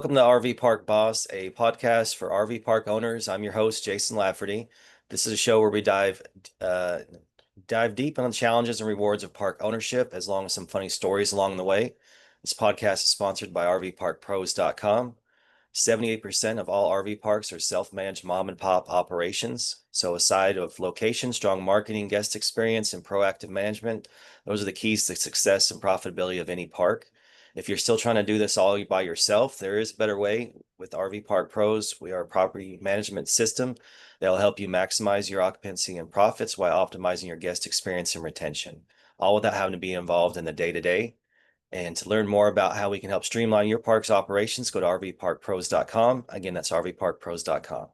Welcome to RV Park Boss, a podcast for RV park owners. I'm your host, Jason Lafferty. This is a show where we uh, dive deep on the challenges and rewards of park ownership, as long as some funny stories along the way. This podcast is sponsored by RVParkPros.com. 78% of all RV parks are self-managed mom and pop operations. So aside of location, strong marketing, guest experience, and proactive management, those are the keys to success and profitability of any park. If you're still trying to do this all by yourself, there is a better way. With RV Park Pros, we are a property management system that will help you maximize your occupancy and profits while optimizing your guest experience and retention, all without having to be involved in the day-to-day. And to learn more about how we can help streamline your park's operations, go to rvparkpros.com. Again, that's rvparkpros.com.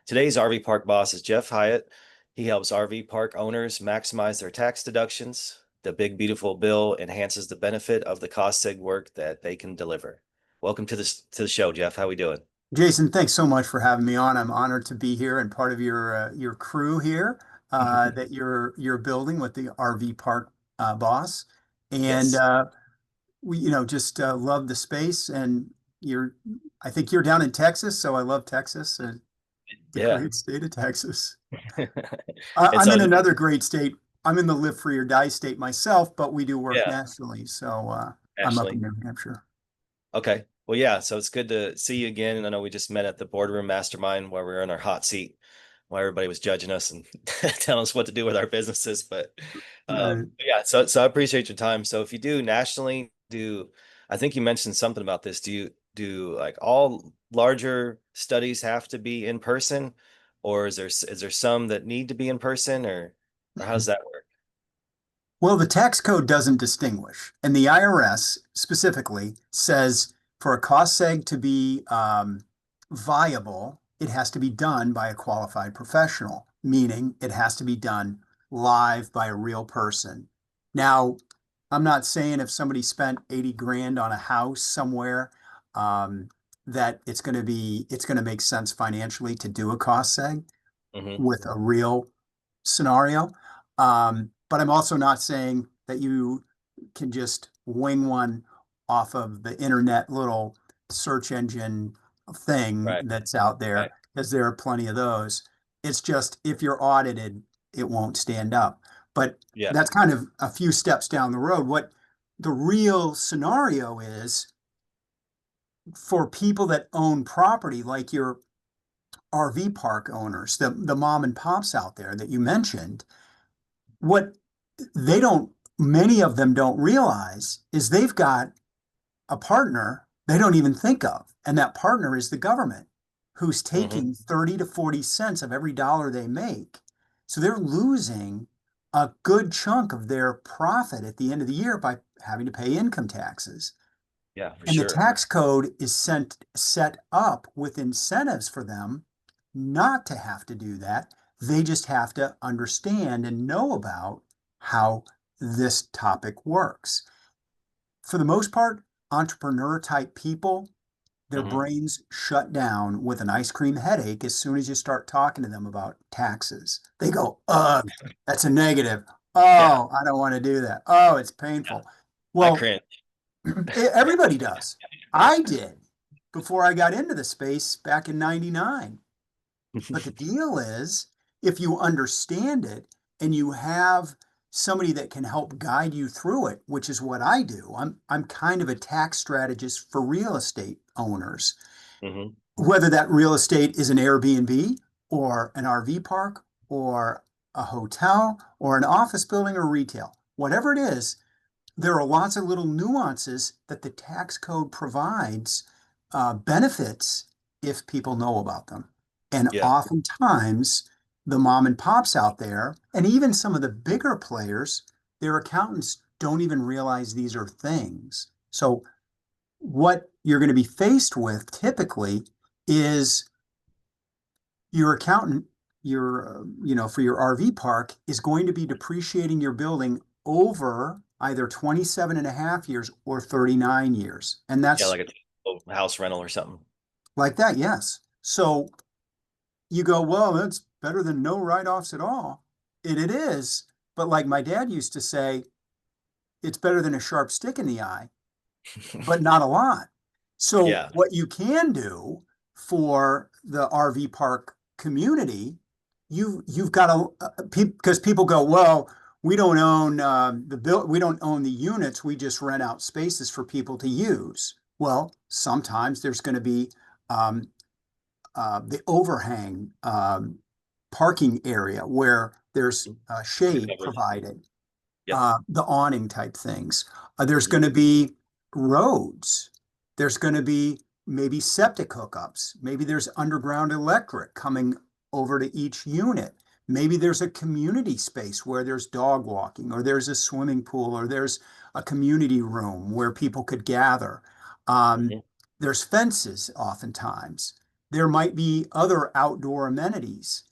Today's RV Park boss is Jeff Hyatt. He helps RV park owners maximize their tax deductions. The big beautiful bill enhances the benefit of the cost seg work that they can deliver. Welcome to the show, Jeff. How we doing? Jason, thanks so much for having me on. I'm honored to be here and part of your crew here that you're building with the RV Park Boss. And Yes. we just love the space. And you're I think you're down in Texas, so I love Texas, the Yeah. great state of Texas. And I'm so, in another great state. I'm in the live free or die state myself, but we do work yeah, nationally. So I'm up in Ashley. New Hampshire. Okay. Well, yeah. So it's good to see you again. I know we just met at the boardroom mastermind where we were in our hot seat while everybody was judging us and telling us what to do with our businesses. But Right. yeah, so I appreciate your time. So if you do nationally, I think you mentioned something about this. Do like all larger studies have to be in person, or is there some that need to be in person, or how does that work? Well, the tax code doesn't distinguish, and the IRS specifically says for a cost seg to be viable, it has to be done by a qualified professional, meaning it has to be done live by a real person. Now, I'm not saying if somebody spent 80 grand on a house somewhere, um, that it's going to make sense financially to do a cost seg Hmm. with a real scenario. But I'm also not saying that you can just wing one off of the internet little search engine thing Right. that's out Right. there, because there are plenty of those. It's just if you're audited, it won't stand up. But Yeah. that's kind of a few steps down the road. What the real scenario is for people that own property, like your RV park owners, the mom and pops out there that you mentioned, what they don't, many of them don't realize is they've got a partner they don't even think of. And that partner is the government, who's Hmm. taking 30 to 40 cents of every dollar they make. So they're losing a good chunk of their profit at the end of the year by having to pay income taxes. Yeah, for And the sure. tax code is set up with incentives for them not to have to do that. They just have to understand and know about how this topic works. For the most part, entrepreneur type people, their Hmm. brains shut down with an ice cream headache as soon as you start talking to them about taxes. They go, ugh, that's a negative. Yeah. Oh, I don't want to do that. Oh, it's Yeah. painful. I Well, cringe. everybody does. I did before I got into the space back in 99. But the deal is, if you understand it and you have somebody that can help guide you through it, which is what I do. I'm kind of a tax strategist for real estate owners, Hmm. whether that real estate is an Airbnb or an RV park or a hotel or an office building or retail. Whatever it is, there are lots of little nuances that the tax code provides benefits if people know about them. And Yeah. oftentimes, the mom and pops out there, and even some of the bigger players, their accountants don't even realize these are things. So, what you're going to be faced with typically is your accountant, for your RV park is going to be depreciating your building over either 27 and a half years or 39 years. And Yeah, that's like a house rental or something. like that, yes. So you go, well, that's better than no write-offs at all. It is. But like my dad used to say, it's better than a sharp stick in the eye, but not a lot. So Yeah. what you can do for the RV park community, you've got to, because people go, well, we don't own we don't own the units. We just rent out spaces for people to use. Well, sometimes there's going to be um, the overhang parking area where there's The shade coverage. provided, Yep. the awning type things. There's Mhm. going to be roads. There's going to be maybe septic hookups. Maybe there's underground electric coming over to each unit. Maybe there's a community space where there's dog walking, or there's a swimming pool, or there's a community room where people could gather. Um, Mhm. there's fences oftentimes. There might be other outdoor amenities.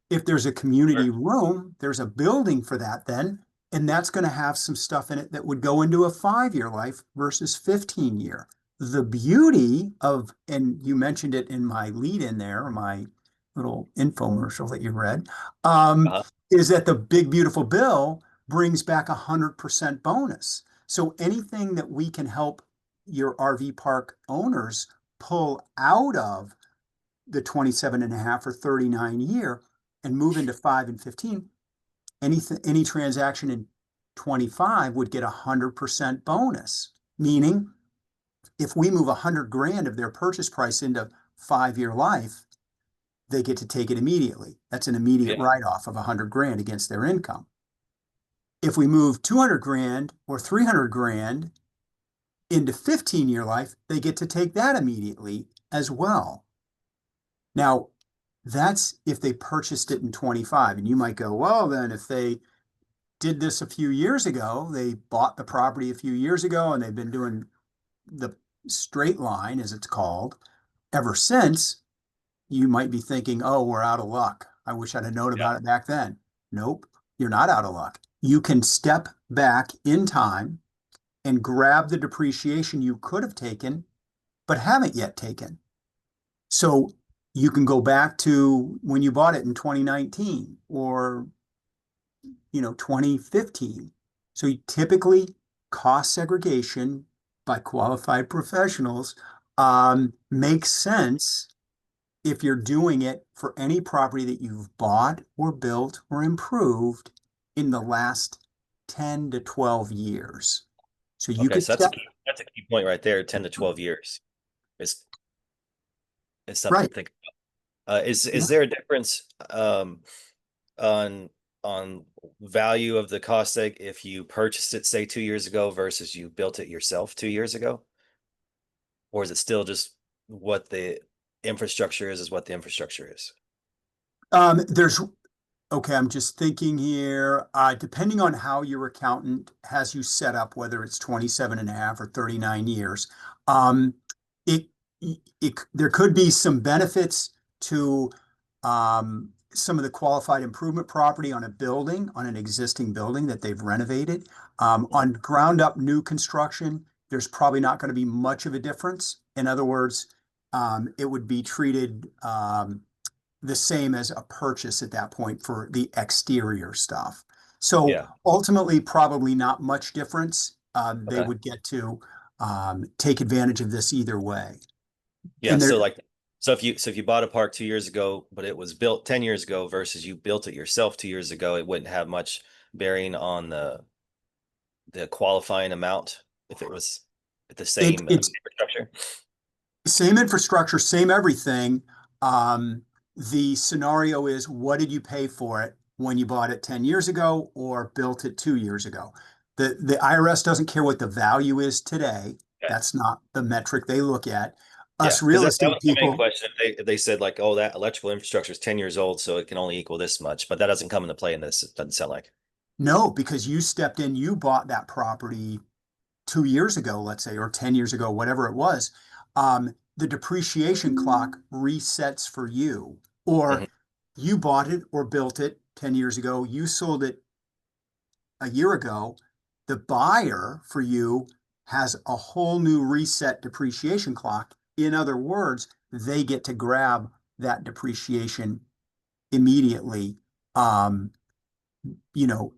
If there's a community Sure. room, there's a building for that then, and that's going to have some stuff in it that would go into a 5-year life versus 15-year. The beauty of, and you mentioned it in my lead in there, my little infomercial that you read, Uh-huh. is that the big beautiful bill brings back 100% bonus. So anything that we can help your RV park owners pull out of the 27 and a half or 39 year and move into 5 and 15, any transaction in 25 would get 100% bonus. Meaning, if we move 100 grand of their purchase price into 5-year life, they get to take it immediately. That's an immediate Yeah. write-off of 100 grand against their income. If we move 200 grand or 300 grand into 15-year life, they get to take that immediately as well. Now, that's if they purchased it in 25. And you might go, well, then if they did this a few years ago, they bought the property a few years ago, and they've been doing the straight line, as it's called, ever since, you might be thinking, oh, we're out of luck. I wish I'd have known Yeah. about it back then. Nope, you're not out of luck. You can step back in time and grab the depreciation you could have taken, but haven't yet taken. So you can go back to when you bought it in 2019 or 2015. So you typically cost segregation by qualified professionals makes sense if you're doing it for any property that you've bought or built or improved in the last 10 to 12 years. So you Okay. could So step that's a key point right there. 10 to 12 years is is something right. to think. Is Yeah. there a difference on on value of the cost egg if you purchased it, say, 2 years ago versus you built it yourself 2 years ago? Or is it still just what the infrastructure is what the infrastructure is? There's Okay, I'm just thinking here, depending on how your accountant has you set up, whether it's 27 and a half or 39 years, um, it, there could be some benefits to some of the qualified improvement property on a building, on an existing building that they've renovated. On ground up new construction, there's probably not going to be much of a difference. In other words, it would be treated the same as a purchase at that point for the exterior stuff. So Yeah. ultimately, probably not much difference. They Okay. would get to take advantage of this either way. Yeah. And there, So if you bought a park 2 years ago, but it was built 10 years ago versus you built it yourself 2 years ago, it wouldn't have much bearing on the qualifying amount if it was the same it's infrastructure. same infrastructure, same everything. Um, the scenario is, what did you pay for it when you bought it 10 years ago or built it 2 years ago? The IRS doesn't care what the value is today. Okay. That's not the metric they look at. Yeah, Us because real that was estate the main people, question. If they said like, oh, that electrical infrastructure is 10 years old, so it can only equal this much, but that doesn't come into play in this. It doesn't sound like. no, because you stepped in, you bought that property 2 years ago, let's say, or 10 years ago, whatever it was. The depreciation clock resets for you, or Mhm. you bought it or built it 10 years ago, you sold it a year ago. The buyer for you has a whole new reset depreciation clock. In other words, they get to grab that depreciation immediately. Um, you know,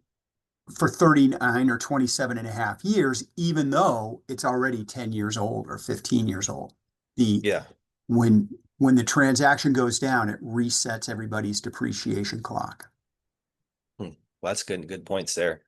for 39 or 27 and a half years, even though it's already 10 years old or 15 years old. The Yeah. when the transaction goes down, it resets everybody's depreciation clock. Hmm. Well, that's good points there.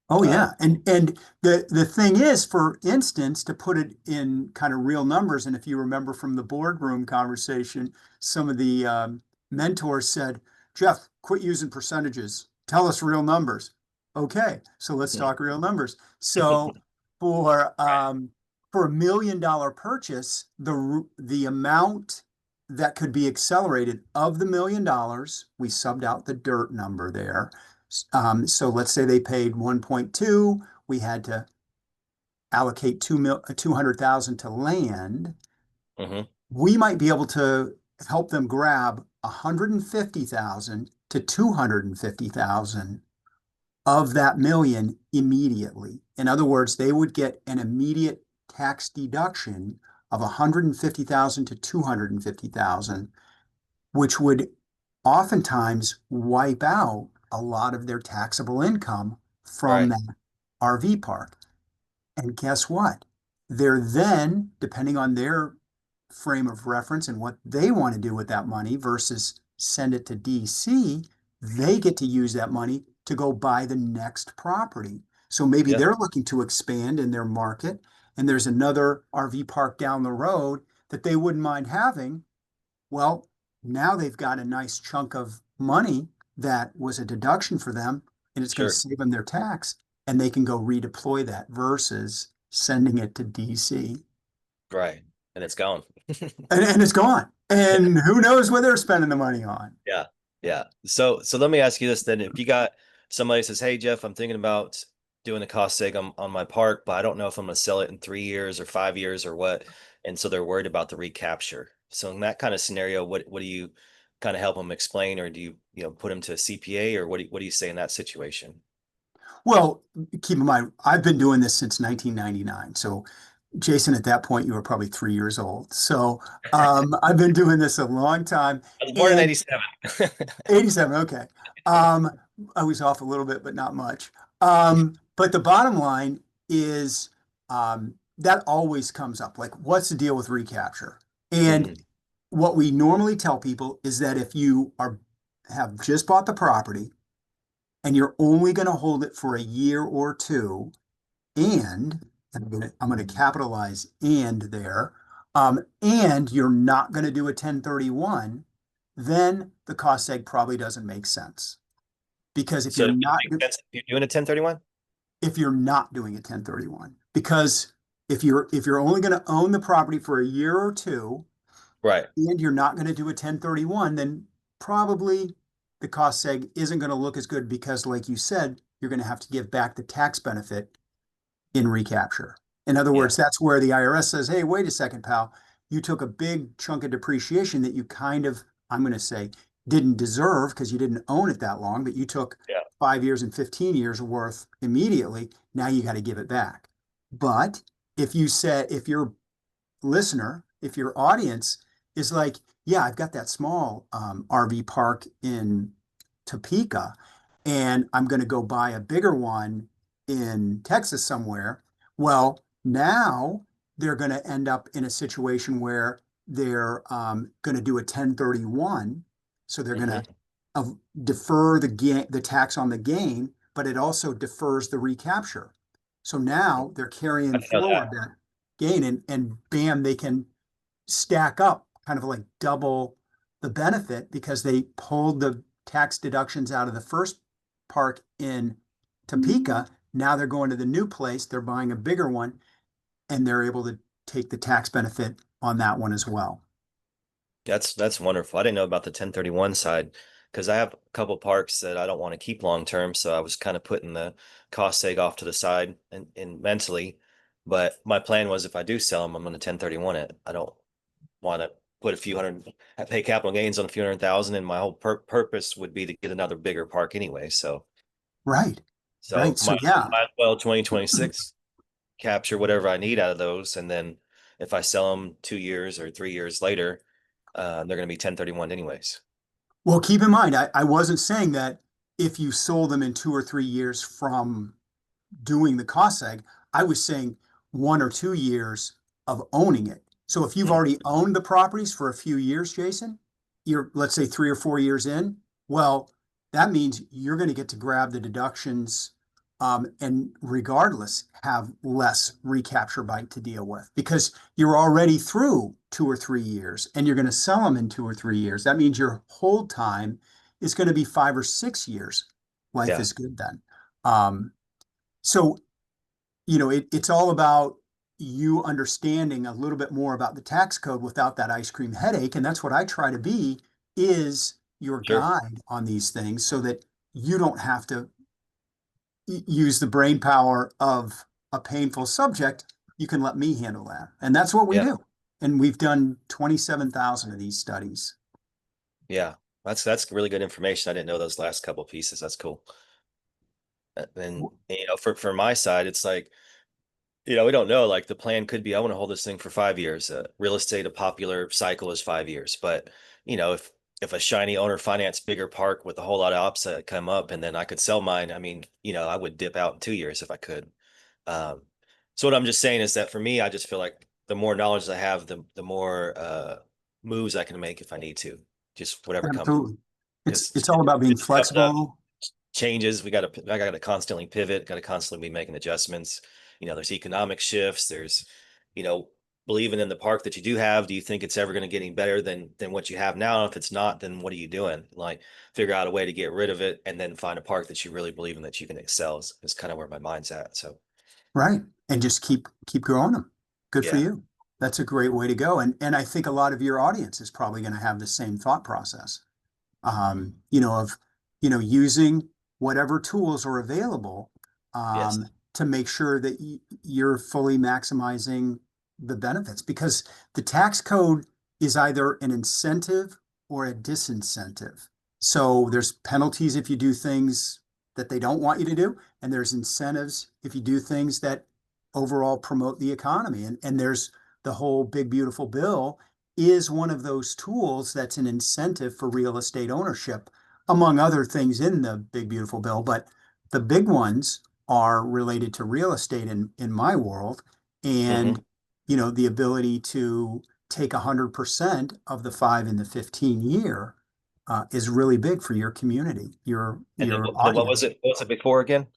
Oh Um, yeah. And the thing is, for instance, to put it in kind of real numbers, and if you remember from the boardroom conversation, some of the mentors said, Jeff, quit using percentages. Tell us real numbers. Okay, so let's talk real numbers. So for for $1 million purchase, the amount that could be accelerated of the $1 million, we subbed out the dirt number there. So let's say they paid 1.2, we had to allocate 200,000 to land. mhm. We might be able to help them grab 150,000 to 250,000 of that million immediately. In other words, they would get an immediate tax deduction of 150,000 to 250,000, which would oftentimes wipe out a lot of their taxable income from Right. that RV park. And guess what? They're then, depending on their frame of reference and what they want to do with that money versus send it to DC, they get to use that money to go buy the next property. So maybe Yeah. they're looking to expand in their market, and there's another RV park down the road that they wouldn't mind having. Well, now they've got a nice chunk of money that was a deduction for them, and it's going to Sure. save them their tax, and they can go redeploy that versus sending it to DC. Right. And it's gone. And it's gone. And who knows what they're spending the money on. Yeah. Yeah. So let me ask you this then. If you got somebody says, "Hey Jeff, I'm thinking about doing a cost seg on my park, but I don't know if I'm going to sell it in 3 years or 5 years or what." And so they're worried about the recapture. So in that kind of scenario, what do you kind of help them explain, or do you put them to a CPA, or what do you say in that situation? Well, keep in mind, I've been doing this since 1999. So, Jason, at that point, you were probably 3 years old. So, I've been doing this a long time. I was born in And 87. 87, okay. I was off a little bit, but not much. But the bottom line is that always comes up. Like, what's the deal with recapture? And Mhm. what we normally tell people is that if you are have just bought the property and you're only going to hold it for a year or two, and I'm going to capitalize and there, and you're not going to do a 1031, then the cost seg probably doesn't make sense. Because So it makes sense if you're doing a 1031? if you're not doing a 1031, because if you're only going to own the property for a year or two Right. and you're not going to do a 1031, then probably the cost seg isn't going to look as good because, like you said, you're going to have to give back the tax benefit in recapture. In other Yeah. words, that's where the IRS says, hey, wait a second, pal. You took a big chunk of depreciation that you kind of, I'm going to say, didn't deserve because you didn't own it that long, but you took Yeah. 5 years and 15 years worth immediately. Now you got to give it back. But if your listener, if your audience is like, yeah, I've got that small RV park in Topeka, and I'm going to go buy a bigger one in Texas somewhere. Well, now they're going to end up in a situation where they're going to do a 1031. So they're going to Hmm. uh, defer the tax on the gain, but it also defers the recapture. So now they're I carrying didn't know forward that. that gain, and bam, they can stack up kind of like double the benefit because they pulled the tax deductions out of the first park in Topeka. Now they're going to the new place, they're buying a bigger one, and they're able to take the tax benefit on that one as well. That's wonderful. I didn't know about the 1031 side because I have a couple parks that I don't want to keep long term. So I was kind of putting the cost seg off to the side and mentally. But my plan was if I do sell them, I'm going to 1031 it. I don't want to put a few hundred, pay capital gains on a few hundred thousand, and my whole purpose would be to get another bigger park anyway. So Right, so right. So yeah. might as well 2026 capture whatever I need out of those, and then if I sell them 2 years or 3 years later, they're going to be 1031 anyways. Well, keep in mind, I wasn't saying that if you sold them in 2 or 3 years from doing the cost seg, I was saying 1 or 2 years of owning it. So if you've Mhm. already owned the properties for a few years, Jason, you're, let's say 3 or 4 years in, well, that means you're going to get to grab the deductions, and regardless have less recapture bite to deal with because you're already through 2 or 3 years and you're going to sell them in 2 or 3 years. That means your hold time is going to be 5 or 6 years. Life Yeah, is good then. Um, so it's all about you understanding a little bit more about the tax code without that ice cream headache. And that's what I try to be, is your sure. guide on these things so that you don't have to use the brain power of a painful subject. You can let me handle that. And that's what we Yeah, do. And we've done 27,000 of these studies. yeah. That's really good information. I didn't know those last couple pieces. That's cool. And for my side, it's like, we don't know. Like the plan could be, I want to hold this thing for 5 years. Real estate, a popular cycle is 5 years. But if a shiny owner finance bigger park with a whole lot of ops that come up, and then I could sell mine, I mean, I would dip out in 2 years if I could. Um, so what I'm just saying is that for me, I just feel like the more knowledge I have, the more moves I can make if I need to, just whatever comes. Absolutely. It's Because it's all about being stuff flexible. changes. I got to constantly pivot, got to constantly be making adjustments. There's economic shifts. There's, you know, believing in the park that you do have. Do you think it's ever going to get any better than what you have now? If it's not, then what are you doing? Like figure out a way to get rid of it and then find a park that you really believe in that you can excel is kind of where my mind's at. So Right. And just keep growing them. Good for yeah. you. That's a great way to go. And I think a lot of your audience is probably going to have the same thought process. Of using whatever tools are available, Yes. to make sure that you're fully maximizing the benefits because the tax code is either an incentive or a disincentive. So there's penalties if you do things that they don't want you to do, and there's incentives if you do things that overall promote the economy. And there's the whole big beautiful bill is one of those tools that's an incentive for real estate ownership, among other things in the big beautiful bill. But the big ones are related to real estate in my world, Hmm. and the ability to take 100% of the 5 and the 15 year is really big for your community, your And your then what was audience. it? What was it before again?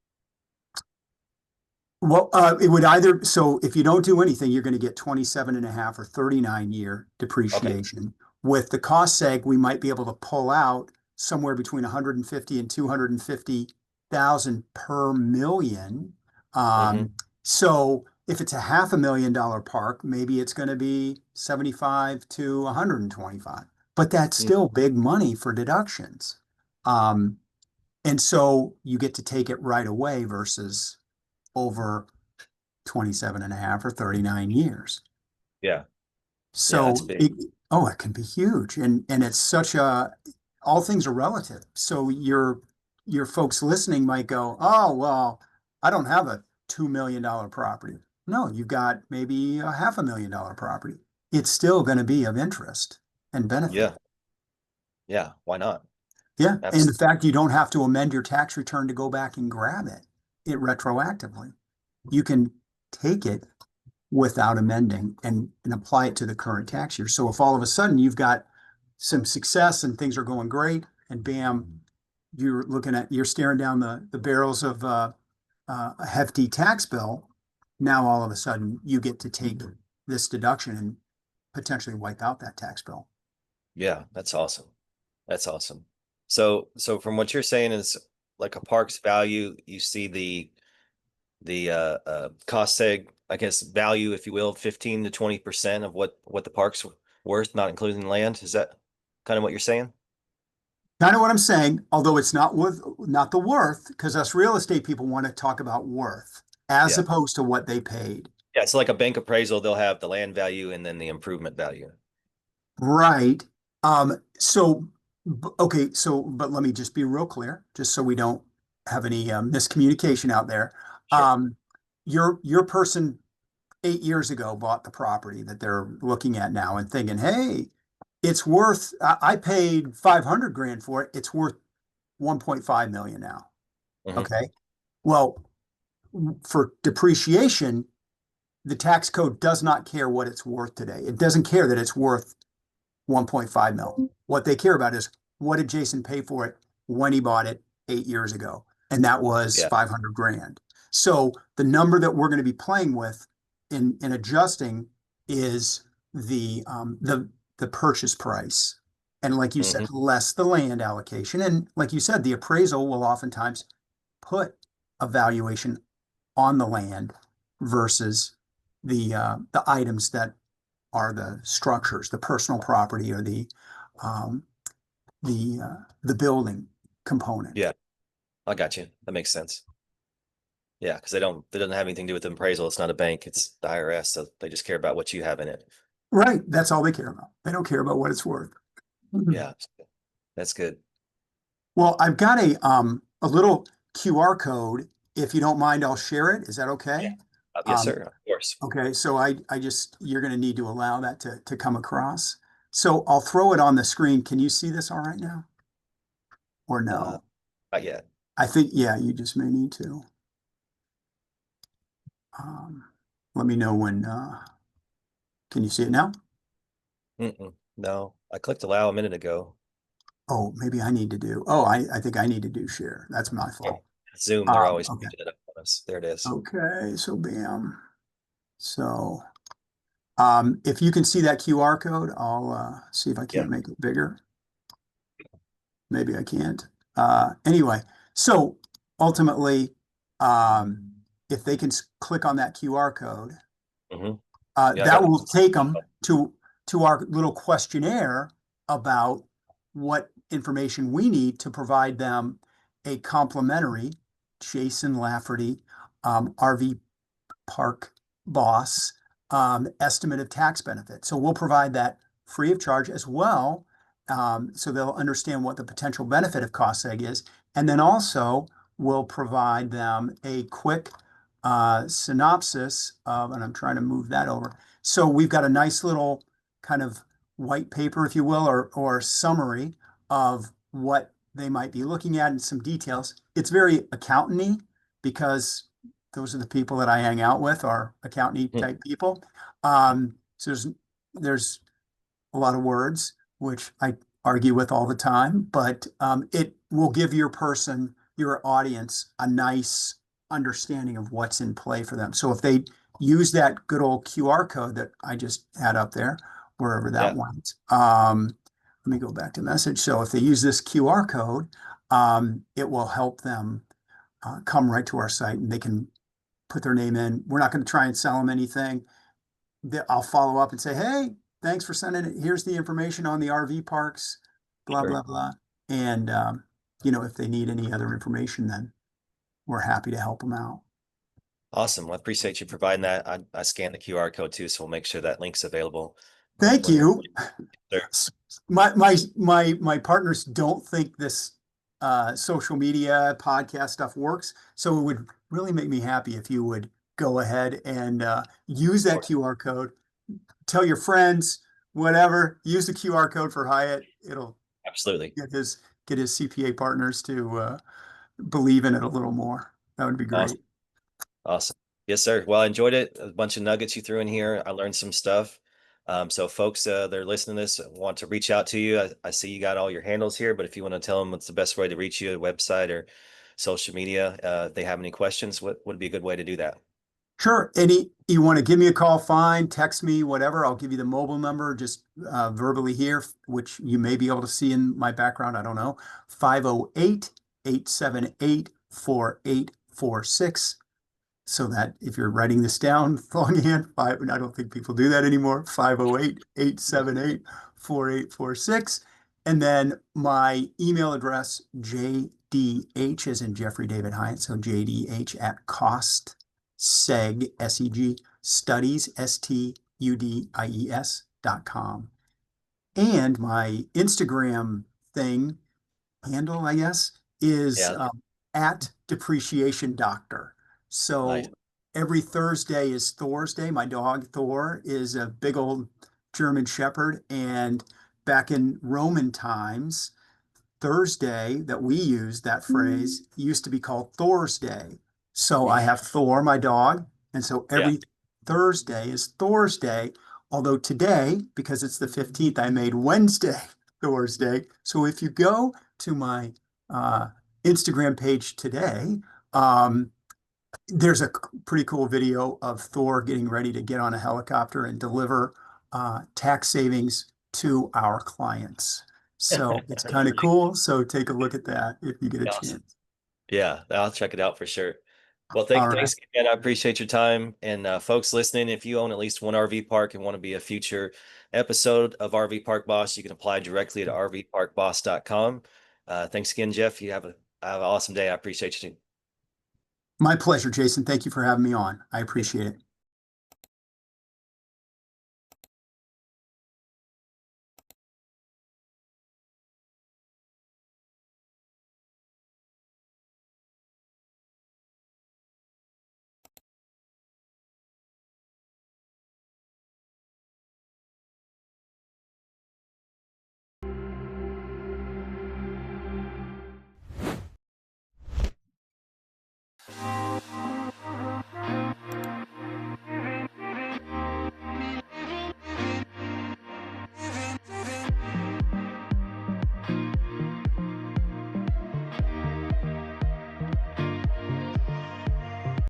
Well, it would either, so if you don't do anything, you're going to get 27.5 or 39 year Okay. depreciation. With the cost seg, we might be able to pull out somewhere between 150 and 250,000 per million. Hmm. So if it's a $500,000 park, maybe it's going to be 75 to 125, but that's still big money for deductions. Um, and so you get to take it right away versus over 27.5 or 39 years. Yeah. Yeah, that's So big. it can be huge. And it's such all things are relative. So your folks listening might go, oh, well, I don't have a $2 million property. No, you've got maybe a $500,000 property. It's still going to be of interest and benefit. Yeah. Yeah. Why not? Yeah. And the Absolutely. fact you don't have to amend your tax return to go back and grab it retroactively. You can take it without amending and apply it to the current tax year. So if all of a sudden you've got some success and things are going great, and bam, you're staring down the barrels of a hefty tax bill. Now all of a sudden you get to take this deduction and potentially wipe out that tax bill. Yeah, that's awesome. That's awesome. So from what you're saying is like a park's value, you see the cost seg, I guess value, if you will, 15 to 20% of what the park's worth, not including land. Is that kind of what you're saying? Kind of what I'm saying, although it's not the worth, because us real estate people want to talk about worth as Yeah. opposed to what they paid. Yeah, it's like a bank appraisal. They'll have the land value and then the improvement value. Right. Okay, but let me just be real clear, just so we don't have any miscommunication out there. Sure. Um, your person 8 years ago bought the property that they're looking at now and thinking, hey, it's worth, I paid 500 grand for it. It's worth 1.5 million now. Hmm. Okay. Well, for depreciation, the tax code does not care what it's worth today. It doesn't care that it's worth 1.5 mil. What they care about is what did Jason pay for it when he bought it 8 years ago? And that was Yeah. 500 grand. So the number that we're going to be playing with in adjusting is the purchase price. And like you said, Hmm. less the land allocation. And like you said, the appraisal will oftentimes put a valuation on the land versus the items that are the structures, the personal property or um, the building component. Yeah. I got you. That makes sense. Yeah, because they don't have anything to do with the appraisal. It's not a bank, it's the IRS, so they just care about what you have in it. Right. That's all they care about. They don't care about what it's worth. Mhm. Yeah, that's good. Well, I've got a little QR code. If you don't mind, I'll share it. Is that Yeah. okay? Yes, Um, sir. Of course. okay, so I just you're going to need to allow that to come across. So I'll throw it on the screen. Can you see this all right now? Or Uh, no? Not yet. I think, yeah, you just may need to. Um, Let me know when, can you see it now? Mm-mm. No, I clicked allow a minute ago. Oh, maybe I need to do, oh, I think I need to do share. That's my Yeah. fault. Zoom, they're always Okay. changing it up on us. There it is. Okay, so bam. So, if you can see that QR code, I'll, see if I Yeah. can't make it bigger. Maybe I can't. Anyway, so ultimately, if they can click on that QR code, Hmm. Yeah, I that got will this. take them to our little questionnaire about what information we need to provide them a complimentary Jason Lafferty RV park boss estimate of tax benefit. So we'll provide that free of charge as well, so they'll understand what the potential benefit of cost seg is. And then also we'll provide them a quick synopsis of, and I'm trying to move that over. So we've got a nice little kind of white paper, if you will, or summary of what they might be looking at and some details. It's very accountant-y because those are the people that I hang out with are accountant Hmm. type people. So there's a lot of words, which I argue with all the time, but it will give your person, your audience, a nice understanding of what's in play for them. So if they use that good old QR code that I just had up there, wherever that Yeah. went, let me go back to message. So if they use this QR code, it will help them come right to our site and they can put their name in. We're not going to try and sell them anything. I'll follow up and say, hey, thanks for sending it. Here's the information on the RV parks, blah, Sure. blah, blah. And, if they need any other information, then we're happy to help them out. Awesome. Well, I appreciate you providing that. I scanned the QR code too, so we'll make sure that link's available Thank when we're you. there. My partners don't think this social media podcast stuff works. So it would really make me happy if you would go ahead and use Of that course. QR code. Tell your friends, whatever. Use the QR code for Hyatt. It'll Absolutely. get his CPA partners to believe in it a little more. That would be Awesome. great. Awesome. Yes, sir. Well, I enjoyed it. A bunch of nuggets you threw in here. I learned some stuff. So folks that are listening to this want to reach out to you. I see you got all your handles here, but if you want to tell them what's the best way to reach you, a website or social media, if they have any questions, what would be a good way to do that? Sure. You want to give me a call, fine. Text me, whatever. I'll give you the mobile number just verbally here, which you may be able to see in my background. I don't know. 508-878-4846. So that if you're writing this down longhand, I don't think people do that anymore. 508-878-4846. And then my email address, JDH as in Jeffrey David Hyatt. So JDH at cost seg, SEG, studies, STUDIES.com. And my Instagram thing handle, I guess, is Yeah. at Depreciation Doctor. Nice. So every Thursday is Thor's Day. My dog Thor is a big old German Shepherd. And back in Roman times, Thursday that we use that phrase used to be called Thor's Day. So I Mhm. have Thor, my dog. And so Yeah. Thursday is Thor's Day. Although today, because it's the 15th, I made Wednesday Thor's Day. So if you go to my uh, Instagram page today, um, there's a pretty cool video of Thor getting ready to get on a helicopter and deliver tax savings to our clients. So it's kind of Pretty cool. So take a look at that if you get a awesome. chance. Yeah, I'll check it out for sure. Well, All right. thanks again. I appreciate your time. And folks listening, if you own at least one RV park and want to be a future episode of RV Park Boss, you can apply directly at rvparkboss.com. Thanks again, Jeff. You have an awesome day. I appreciate you. My pleasure, Jason. Thank you for having me on. I appreciate it.